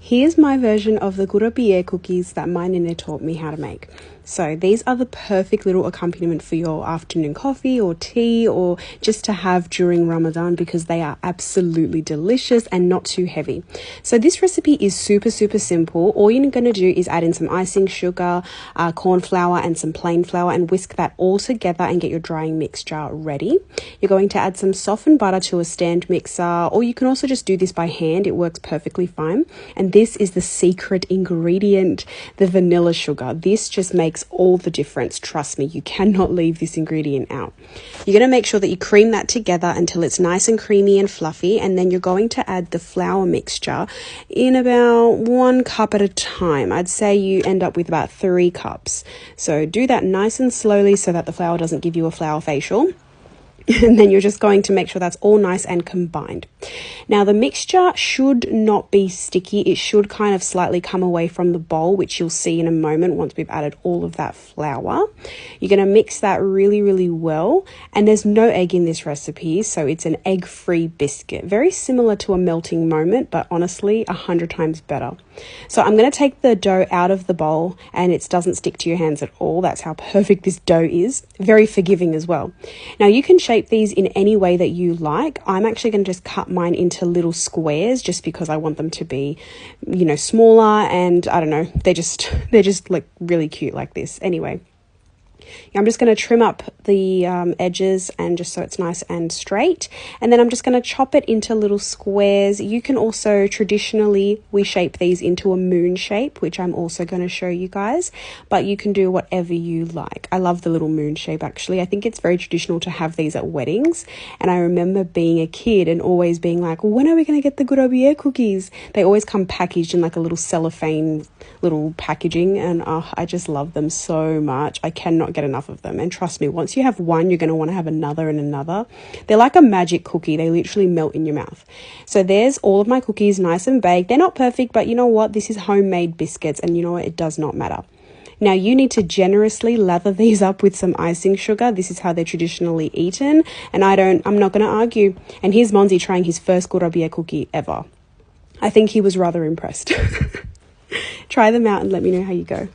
Here's my version of the Kurabiye cookies that my nene taught me how to make. So these are the perfect little accompaniment for your afternoon coffee or tea, or just to have during Ramadan, because they are absolutely delicious and not too heavy. So this recipe is super simple. All you're going to do is add in some icing sugar, corn flour and some plain flour, and whisk that all together and get your drying mixture ready. You're going to add some softened butter to a stand mixer, or you can also just do this by hand. It works perfectly fine. And this is the secret ingredient, the vanilla sugar. This just makes all the difference. Trust me, you cannot leave this ingredient out. You're going to make sure that you cream that together until it's nice and creamy and fluffy, and then you're going to add the flour mixture in about 1 cup at a time. I'd say you end up with about 3 cups. So do that nice and slowly so that the flour doesn't give you a flour facial. And then you're just going to make sure that's all nice and combined. Now the mixture should not be sticky. It should kind of slightly come away from the bowl, which you'll see in a moment once we've added all of that flour. You're going to mix that really well. And there's no egg in this recipe, so it's an egg-free biscuit. Very similar to a melting moment, but honestly 100 times better. So I'm going to take the dough out of the bowl, and it doesn't stick to your hands at all. That's how perfect this dough is. Very forgiving as well. Now you can shape these in any way that you like. I'm actually going to just cut mine into little squares just because I want them to be, smaller, and I don't know, they're just like really cute like this. Anyway, I'm just going to trim up the edges, and just so it's nice and straight, and then I'm just going to chop it into little squares. You can also, traditionally, we shape these into a moon shape, which I'm also going to show you guys, but you can do whatever you like. I love the little moon shape, actually. I think it's very traditional to have these at weddings, and I remember being a kid and always being like, when are we going to get the Kurabiye cookies? They always come packaged in like a little cellophane little packaging, and I just love them so much. I cannot get enough of them, and trust me, once you have one, you're going to want to have another and another. They're like a magic cookie. They literally melt in your mouth. So there's all of my cookies, nice and baked. They're not perfect, but you know what? This is homemade biscuits, and you know what? It does not matter. Now you need to generously lather these up with some icing sugar. This is how they're traditionally eaten, and I'm not going to argue. And here's Monzi trying his first Kurabiye cookie ever. I think he was rather impressed. Try them out and let me know how you go.